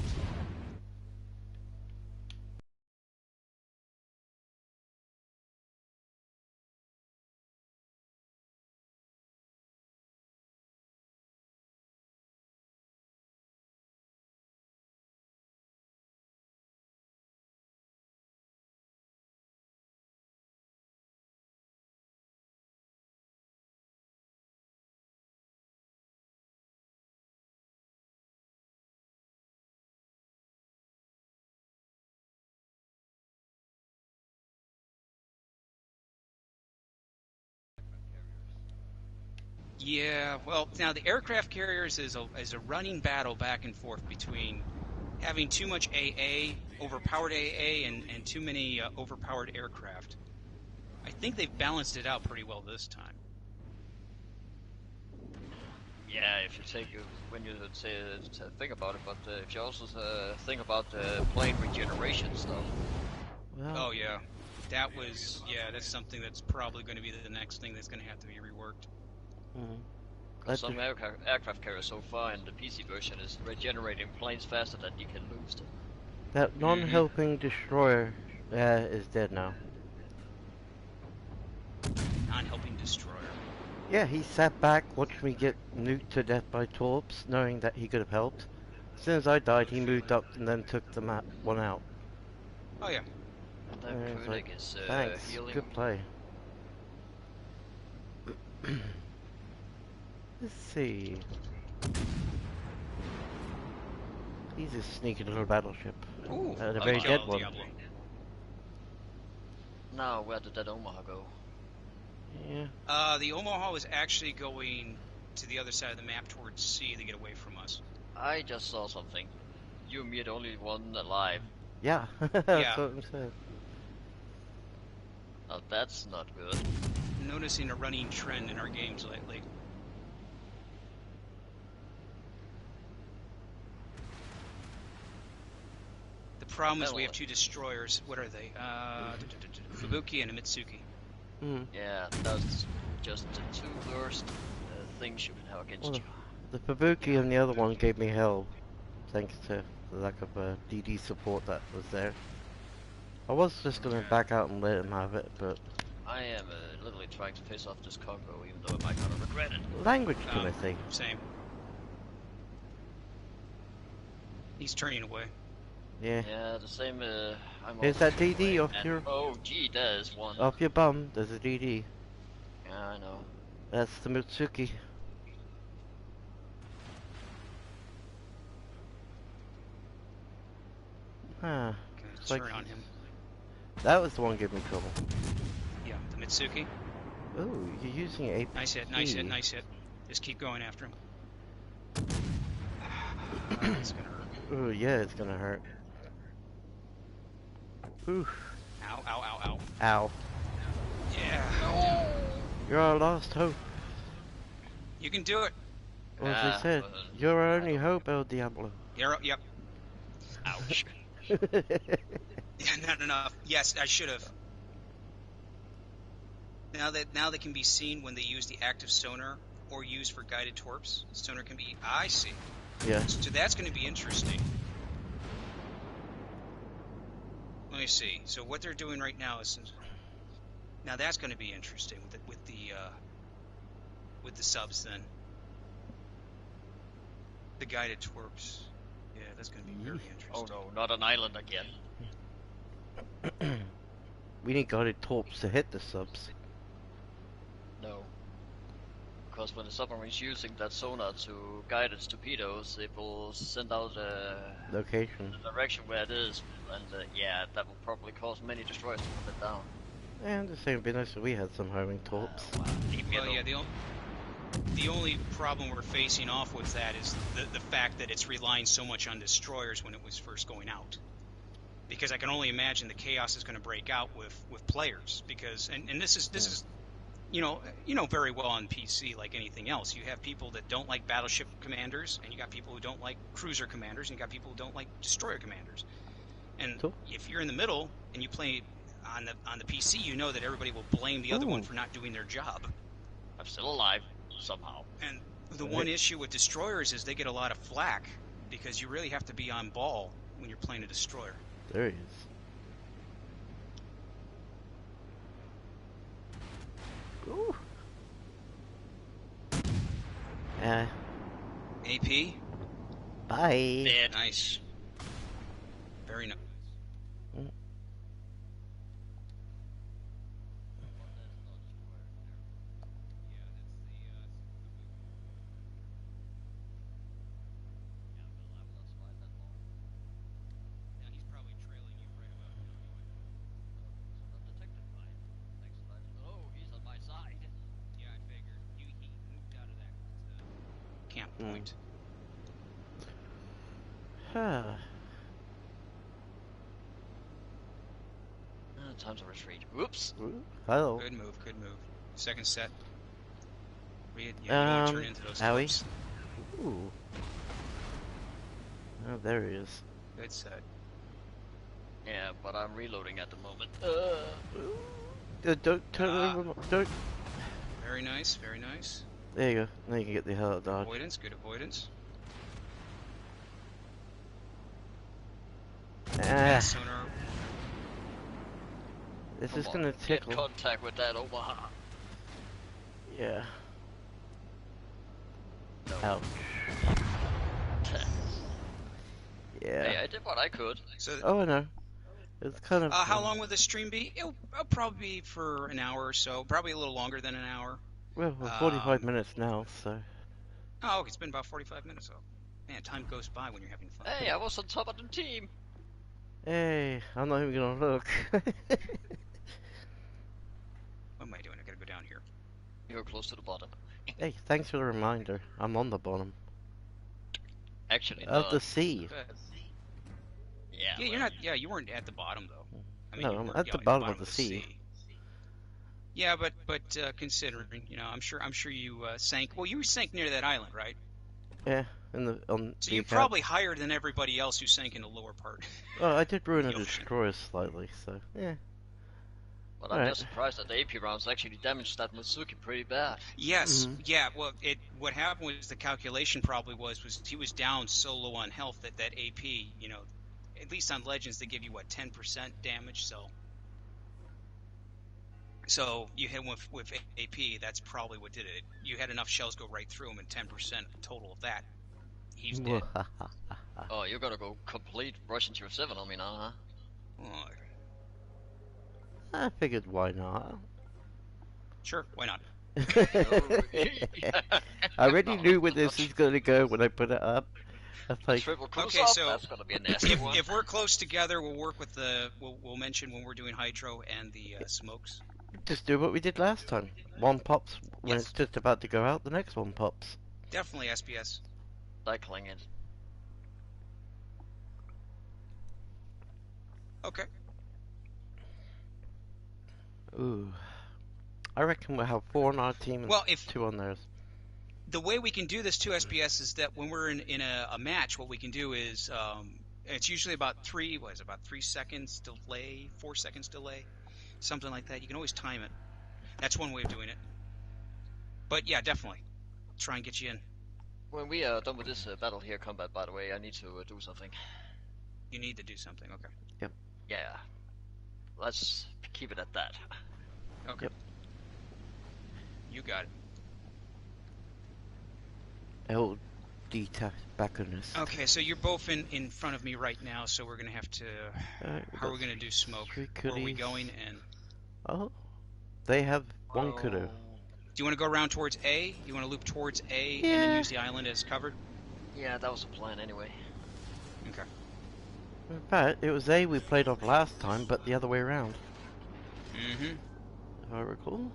Yeah, well, now the aircraft carriers is a running battle back and forth between having too much AA, overpowered AA, and too many overpowered aircraft. I think they've balanced it out pretty well this time. Yeah, if you take when you say think about it, but if you also think about the plane regeneration stuff. Well, Oh yeah, that's something that's probably going to be the next thing that's going to have to be reworked. Some aircraft carriers so far in the PC version is regenerating planes faster than you can lose them. that non-helping destroyer is dead now. Non-helping destroyer. Yeah, he sat back, watched me get nuked to death by torps, knowing that he could have helped. As soon as I died, he moved up and then took the one out. Oh yeah. And that And König like, is thanks, healing. good play. Let's see. He's a sneaky little battleship. Ooh, And a I very like dead El one. Diablo. Now, where did that Omaha go? Yeah. The Omaha was actually going to the other side of the map towards sea to get away from us. I just saw something. You and me are the only one alive. Yeah, that's what I'm saying. Now that's not good. noticing a running trend in our games lately. The problem is we have two destroyers. What are they? Fubuki and a Mitsuki. Mm. Yeah, that's just the two worst things you can have against Well, you. the Fubuki and the other one gave me hell, thanks to the lack of DD support that was there. I was just gonna back out and let him have it, but I am literally trying to face off this Congo, even though I might kind of regret it. language kind of thing. Same. He's turning away. Yeah. Yeah, the same. I'm Here's also that DD away, off and- your Oh, gee, there's one. off your bum. There's a DD. Yeah, I know. That's the Mitsuki. Huh. Gonna Like- turn on him. That was the one giving me trouble. Yeah, the Mitsuki. Oh, you're using a Nice hit, nice hit, nice hit. Just keep going after him. It's gonna hurt. Oh, yeah, it's gonna hurt. Ooh. Ow, ow, ow, ow. Ow. Yeah. You're our last hope. You can do it. Well, as they said, you're our only hope, Eldiablo. You're up, yep. Ouch. Not enough. Yes, I should have. Now they can be seen when they use the active sonar or used for guided torps. Sonar can be. I see. Yeah. So that's going to be interesting. Let me see. So what they're doing right now is. Now that's going to be interesting with the subs then. The guided torps. Yeah, that's going to be very interesting. Oh no, not an island again. We need guided torps to hit the subs. No. Because when the submarine's using that sonar to guide its torpedoes, it will send out Location. the direction where it is, and yeah, that will probably cause many destroyers to put it down. And the same business, we had some homing torps. Well, yeah, the only problem we're facing off with that is the fact that it's relying so much on destroyers when it was first going out. Because I can only imagine the chaos is going to break out with players. Because and this is you know very well on PC like anything else. You have people that don't like battleship commanders, and you got people who don't like cruiser commanders, and you got people who don't like destroyer commanders. And Cool. if you're in the middle and you play on the PC, you know that everybody will blame the other one for not doing their job. I'm still alive, somehow. And the one issue with destroyers is they get a lot of flack because you really have to be on ball when you're playing a destroyer. There he is. Ooh. AP? Bye. Dead. Nice. Very nice. Camp point. Time to retreat. Whoops. Hello. Good move, good move. Second set. You don't turn into those Howie? flips. Ooh. Oh, there he is. Good set. Yeah, but I'm reloading at the moment. Don't turn over. Don't. Very nice, very nice. There you go. Now you can get the hell out of dodge. Avoidance, good avoidance. Sonar. This Come is on, gonna get tickle. contact with that Omaha. Yeah. No. Ouch. Yeah. Hey, I did what I could. So, Oh, I know. It's kind of. how long will this stream be? It'll probably be for an hour or so. Probably a little longer than an hour. Well, we're 45 minutes now, so. Oh, it's been about 45 minutes. Oh, man, time goes by when you're having fun. Hey, I was on top of the team. Hey, I'm not even gonna look. What am I doing? I gotta go down here. You're close to the bottom. Hey, thanks for the reminder. I'm on the bottom Actually, of no. the sea. Good. Yeah, Yeah, well, you're not. Yeah, you weren't at the bottom though. I mean, No, you I'm were, at yeah, the bottom of the sea. Yeah, but considering, you know, I'm sure you sank. Well, you sank near that island, right? Yeah, on So the you're account. probably higher than everybody else who sank in the lower part Well, I did ruin of a the ocean. destroyer slightly, so yeah. But I'm Alright. just surprised that the AP rounds actually damaged that Mitsuki pretty bad. Yes, Mm-hmm. yeah. Well, what happened was the calculation probably was he was down so low on health that AP, you know, at least on Legends they give you what 10% damage. So you hit with AP. That's probably what did it. You had enough shells go right through him, and 10% total of that, he's dead. Oh, you're gonna go complete Russian Tier 7 on me now, Oh, I figured why not? sure, why not? huh? I already knew where this is gonna go when I put it up. I was A like, triple cruise Okay, up? so That's gonna be a nasty one. if we're close together, we'll work with we'll mention when we're doing hydro and the smokes. just do what we did last time. One pops when it's Yes, just about to go out, the next one pops. definitely SBS. Cycling it. Okay. Ooh. I reckon we'll have 4 on our team and Well, if 2 on theirs. the way we can do this too, SBS, is that when we're in a match, what we can do is it's usually about 3 seconds delay, 4 seconds delay, something like that. You can always time it. That's one way of doing it. But yeah, definitely try and get you in. When we are done with this battle here, combat, by the way, I need to do something. You need to do something. Okay. Yeah. Let's keep it at that. Okay. Yep. You got it. L D back on this. Okay, so you're both in front of me right now, so we're gonna have to. How are we gonna do smoke? 3 Where are we goodies. going? And Oh, they have 1 kudo. do you want to go around towards A? You want to loop towards A and Yeah. then use the island as cover? Yeah, that was the plan anyway. Okay. In fact, it was A we played off last time, but the other way around, Mm-hmm. if I recall.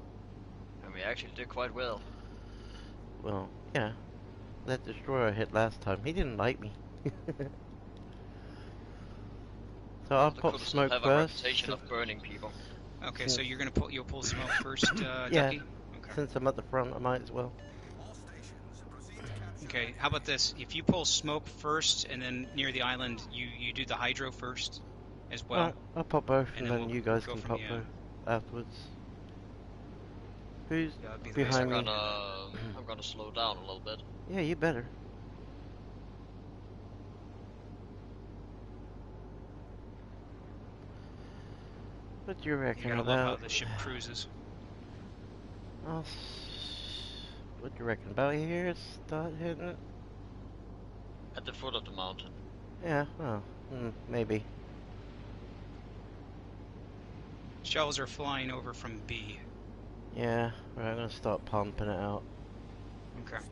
And we actually did quite well. Well, yeah. That destroyer I hit last time, he didn't like me. So I'll The pop Kudos smoke have a first, reputation of burning people. Okay, so you'll pull smoke first, Yeah. Ducky? Okay. since I'm at the front, I might as well. Okay, how about this? If you pull smoke first and then near the island, you do the hydro first as well. Alright, I'll pop both and and then then we'll you guys go can from pop the, both afterwards. Who's Yeah, that'd be the best behind I'm me? gonna slow down a little bit. Yeah, you better. What do you You reckon gotta love how about? the ship cruises. What do you reckon about here? Start hitting it? At the foot of the mountain. Yeah, well, maybe. Shells are flying over from B. Yeah, right, I'm gonna start pumping it out. Okay.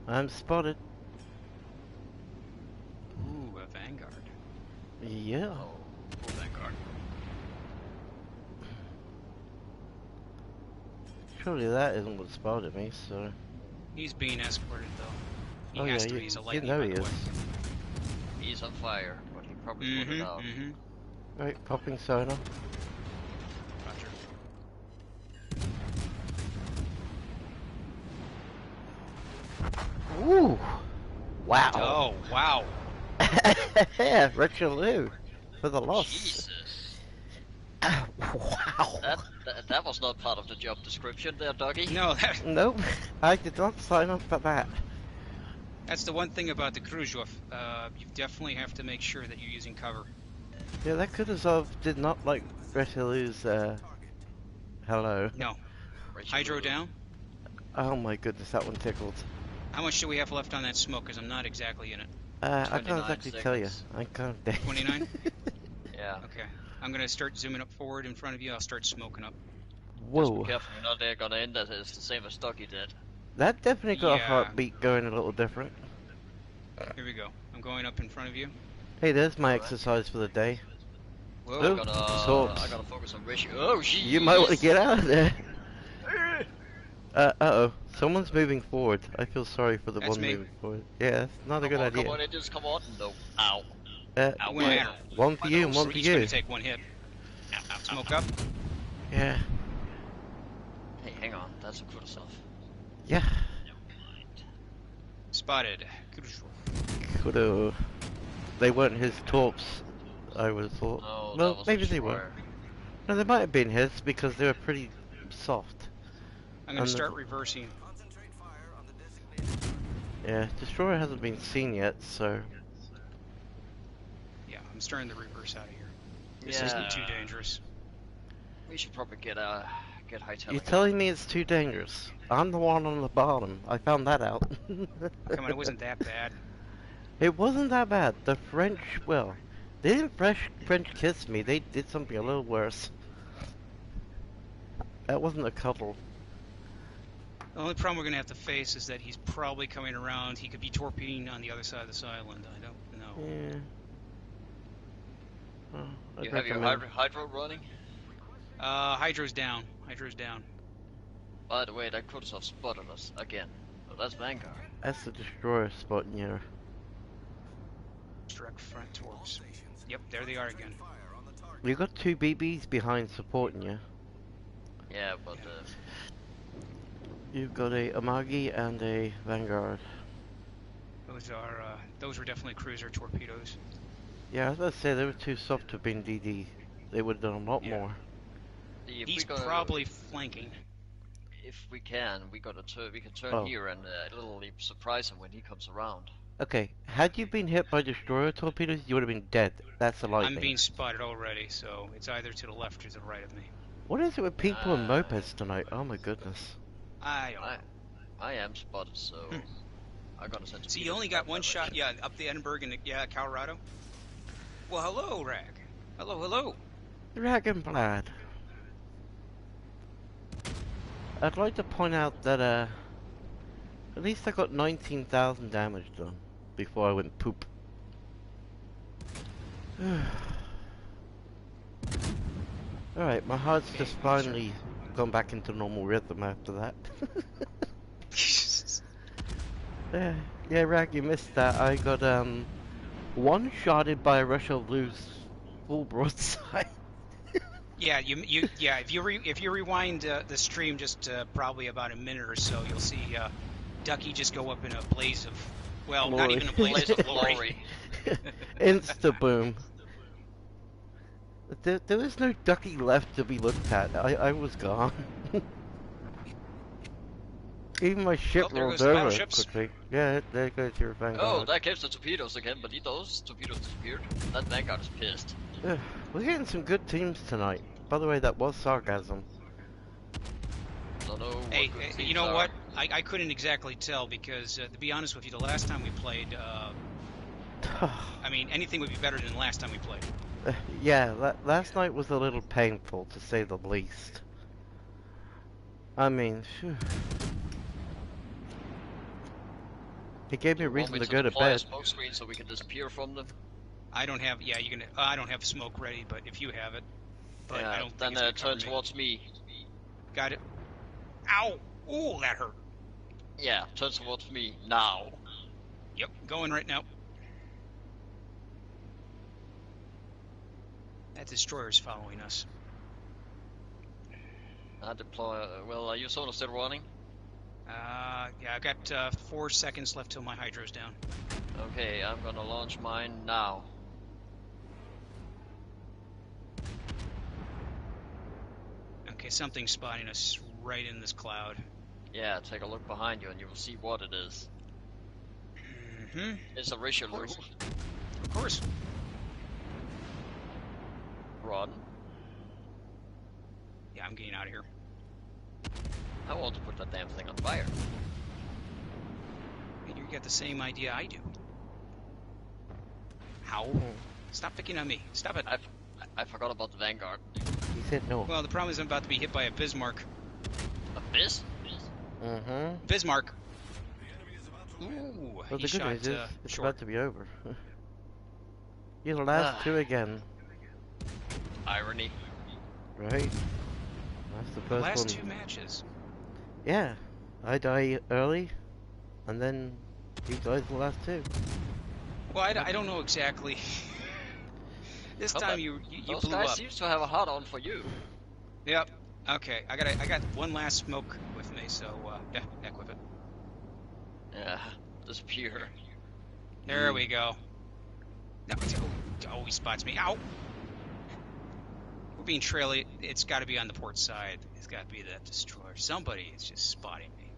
I'm spotted. Ooh, a Vanguard. Yeah. Oh, full Vanguard. Surely that isn't what spotted me, so. He's being escorted though. He Oh, has yeah, to you- be. He's a you lightning, know by he the is. way. He's on fire, but he probably put it out. Right, popping sonar. Roger. Ooh! Wow! Oh, wow. Yeah, Richelieu for the loss. Jesus. Wow! That was not part of the job description there, doggy. No, Nope, I did not sign up for that. that's the one thing about the Khrushchev. You definitely have to make sure that you're using cover. Yeah, that Kutuzov did not like Richelieu's, hello. No. Rachel Hydro Lulu. down. Oh my goodness, that one tickled. How much do we have left on that smoke? Because I'm not exactly in it. I can't 29 exactly tell you. seconds. I'm kind of dead. 29? Yeah. Okay. I'm going to start zooming up forward in front of you. I'll start smoking up. Just Whoa. be careful, you're not gonna end that as the same as Doggy did. That definitely got a Yeah. heartbeat going a little different. Here we go. I'm going up in front of you. Hey, there's my Alright. exercise for the day. Whoa. Oh. I Swords. gotta focus on Rishi. Oh, jeez. You might want to get out of there. Uh-oh. Someone's moving forward. I feel sorry for the That's one me. moving forward. Yeah, that's not a good idea. Come on, Indians, come on. No. Ow. Uh, Ow. Wait, Ow. one for you and one for Each going you. to take one hit. Ow. Smoke up. Yeah. Hey, hang on. That's a Kutuzov. Yeah. Never mind. Spotted. Could've. They weren't his torps, I would have thought. No, Well, that was maybe a they were. destroyer. No, they might have been his because they were pretty soft. I'm going to And start reversing. yeah, destroyer hasn't been seen yet, so Yeah, I'm starting to reverse out of here. This Yeah. isn't too dangerous. We should probably get hightailing. you're telling me it's too dangerous. I'm the one on the bottom. I found that out. Come on, it wasn't that bad. It wasn't that bad. The French, well, they didn't French kiss me. They did something a little worse. That wasn't a cuddle. The only problem we're going to have to face is that he's probably coming around. He could be torpedoing on the other side of this island. I don't know. Yeah. Well, I'd You have your recommend- hydro running? Hydro's down. Hydro's down. By the way, that Kutuzov spotted us again. Oh, that's Vanguard. That's the destroyer spot in here. Direct front torps. Yep, there they are again. You got two BBs behind supporting you. Yeah, but You've got a Amagi and a Vanguard. Those were definitely cruiser torpedoes. Yeah, I was about to say they were too soft to have been DD. They would have done a lot Yeah. more. if He's we gotta, probably flanking. if we can, we can turn Oh. here and literally surprise him when he comes around. Okay, had you been hit by destroyer torpedoes, you would have been dead. That's the lightning. I'm being spotted already, so it's either to the left or to the right of me. What is it with people and mopeds tonight? Oh my goodness. I don't know. I am spotted, so I gotta send. So you only got one shot, yeah, up the Edinburgh and Colorado. Well, hello, Rag. Hello, hello. Dragonblad. I'd like to point out that at least I got 19,000 damage done before I went poop. Alright, my heart's just finally gone back into normal rhythm after that. Yeah, Rag, you missed that. I got one-shotted by a Russian Blues full broadside. Yeah, if you rewind the stream just probably about a minute or so, you'll see Ducky just go up in a blaze of, well, not Glory. even a blaze of glory. Insta boom. There was no Ducky left to be looked at. I was gone. Even my ship Well, there rolled goes the over battleships. quickly. Yeah, there goes your Vanguard. Oh, that gives the torpedoes again, but those torpedoes disappeared. That Vanguard is pissed. Ugh, we're getting some good teams tonight. By the way, that was sarcasm. Don't know what Hey, good you teams know are. what? I couldn't exactly tell because, to be honest with you, the last time we played, I mean, anything would be better than the last time we played. Yeah, last night was a little painful, to say the least. I mean, phew. It gave me a You want reason me to go to deploy a bed. smoke screen so we can disappear from them. I don't have, yeah, I don't have smoke ready, but if you have it, but I don't Then think it's gonna turn cover me. towards me. Got it. Ow! Ooh, that hurt. Yeah, turn towards me now. Yep, going right now. That destroyer's following us. I deploy. Well, are you sonar still running? Yeah, I got 4 seconds left till my hydro's down. Okay, I'm gonna launch mine now. Okay, something's spotting us right in this cloud. Yeah, take a look behind you and you will see what it is. Mm-hmm. It's a Richelieu. course. Of course. Run. Yeah, I'm getting out of here. I want to put that damn thing on fire. And you got the same idea I do. How? Stop picking on me. Stop it. I forgot about the Vanguard. He said no. Well, the problem is I'm about to be hit by a Bismarck. Abyss? Mm-hmm. Bismarck. Ooh, Well, he the good shot news is, it's short. about to be over. You're the last two again, Irony. right? That's the The first last one. 2 matches. Yeah, I die early, and then you guys the last two. Well, I don't know exactly. This Come time on. you Those blew guys up. seems to have a hard on for you. Yep. Okay, I got one last smoke with me, so yeah, heck with it. Yeah, disappear. There we go. No, he spots me. Ow! We're being trailed. It's got to be on the port side. It's got to be that destroyer. Somebody is just spotting me.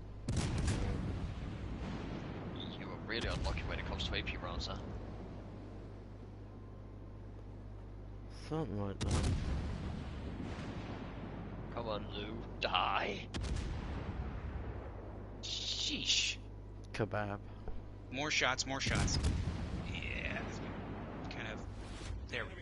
You were really unlucky when it comes to AP rounds, huh? Something like that. Come on, Lou. Die. Sheesh. Kebab. More shots, more shots. Yeah. Kind of. There we go.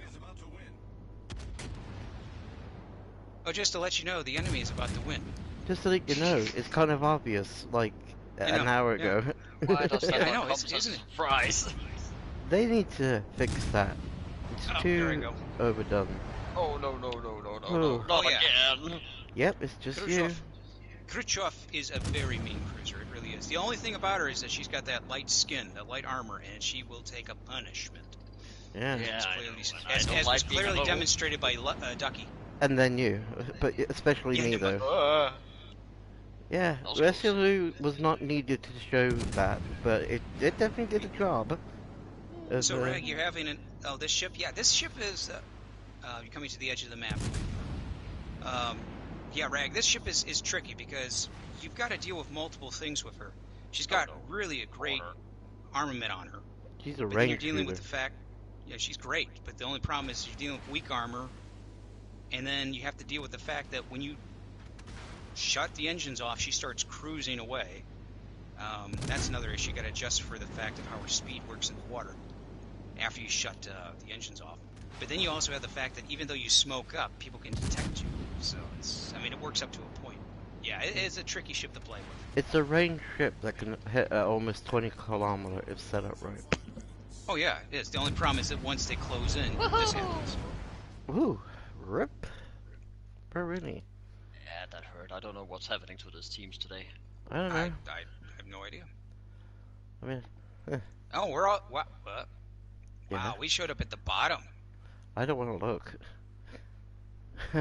Oh, just to let you know, the enemy is about to win. Just to let you know, it's kind of obvious, like, an hour ago. Why does that Yeah, I not know, come as a isn't it? surprise? They need to fix that. It's Oh, there I too go. overdone. Oh no, Oh. not yeah. again. Yep, it's just you. Khrushchev is a very mean cruiser, it really is. The only thing about her is that she's got that light skin, that light armor, and she will take a punishment. Yeah. As was clearly demonstrated by Ducky. And then you, but especially me though. Yeah, Resolu was not needed to show that, but it definitely did a job. So, Reg, you're having an... Oh, this ship? Yeah, this ship is... you're coming to the edge of the map. Yeah, Rag, this ship is tricky because you've got to deal with multiple things with her. She's got really a great armament on her. She's a but then you're range dealing with shooter. the fact... Yeah, she's great, but the only problem is you're dealing with weak armor, and then you have to deal with the fact that when you shut the engines off, she starts cruising away. That's another issue. You got to adjust for the fact of how her speed works in the water after you shut the engines off. But then you also have the fact that even though you smoke up, people can detect you. So it works up to a point. Yeah, it is a tricky ship to play with. It's a range ship that can hit at almost 20 kilometers if set up right. Oh yeah, it is. The only problem is that once they close in, this happens. Ooh, rip. Perini. Yeah, that hurt. I don't know what's happening to these teams today. I don't know. I have no idea. I mean, Oh, we're all... Wow, yeah. we showed up at the bottom. I don't want to look.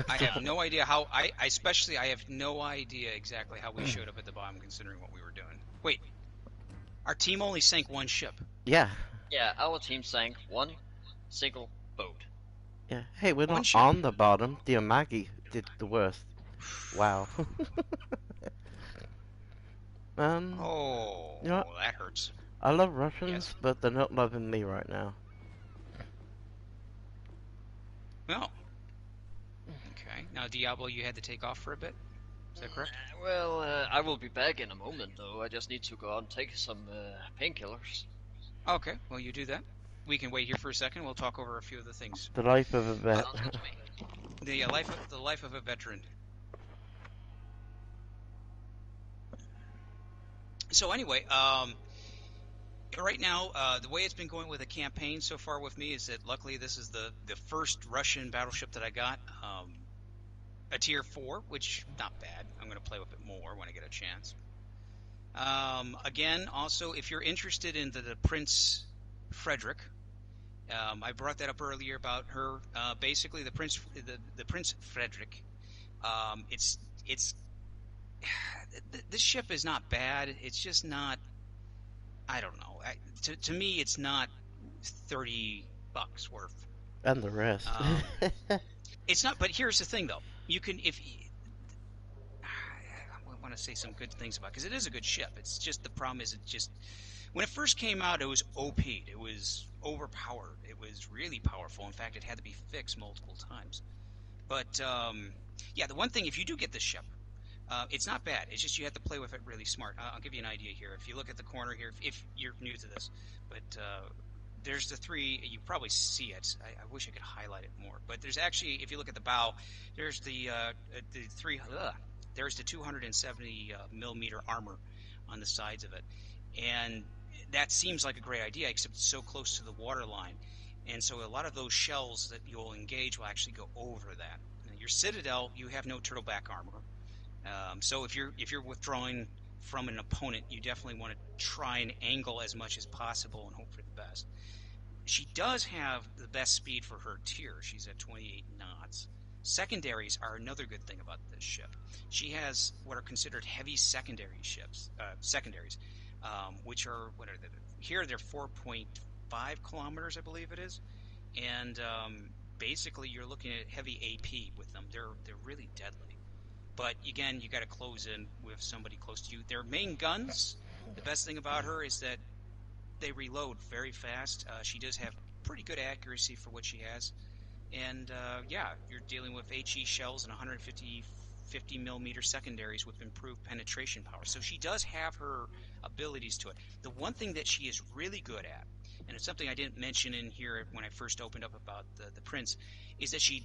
I have no idea how... I have no idea exactly how we showed up at the bottom considering what we were doing. Wait. Our team only sank one ship. Yeah. Yeah, our team sank one single boat. Yeah. Hey, we're One not ship. on the bottom. The Amagi did the worst. Wow. Oh, you know what? that hurts. I love Russians, Yes. but they're not loving me right now. No. Okay. Now, Diablo, you had to take off for a bit. Is that correct? Well, I will be back in a moment, though. I just need to go out and take some painkillers. Okay. Well, you do that. We can wait here for a second. We'll talk over a few of the things. The life of a vet. Sounds good to me. The life of a veteran. So anyway, right now, the way it's been going with the campaign so far with me is that luckily this is the first Russian battleship that I got, a tier 4, which not bad. I'm going to play with it more when I get a chance. Again, also, if you're interested in the Prince Frederick, I brought that up earlier about her. Basically, the Prince Frederick. This ship is not bad. It's just not. I don't know. To me, it's not $30 worth. And the rest. It's not. But here's the thing, though. You can I want to say some good things about it, because it is a good ship. It's just the problem is when it first came out, it was OP'd. It was overpowered. It was really powerful. In fact, it had to be fixed multiple times. But yeah, the one thing, if you do get this ship, it's not bad. It's just you have to play with it really smart. I'll give you an idea here. If you look at the corner here, if you're new to this, but there's the three. You probably see it. I wish I could highlight it more. But there's actually, if you look at the bow, there's the three. There's the 270 millimeter armor on the sides of it, and that seems like a great idea, except it's so close to the water line, and so a lot of those shells that you'll engage will actually go over that. Now, your Citadel, you have no turtleback armor. So if you're withdrawing from an opponent, you definitely want to try and angle as much as possible and hope for the best. She does have the best speed for her tier. She's at 28 knots. Secondaries are another good thing about this ship. She has what are considered heavy secondaries, which are what are they? Here they're 4.5 kilometers, I believe it is, and basically you're looking at heavy AP with them. They're really deadly. But again, you got to close in with somebody close to you. Their main guns. The best thing about her is that they reload very fast. She does have pretty good accuracy for what she has. And yeah, you're dealing with HE shells and 50 millimeter secondaries with improved penetration power. So she does have her abilities to it. The one thing that she is really good at, and it's something I didn't mention in here when I first opened up about the Prince, is that she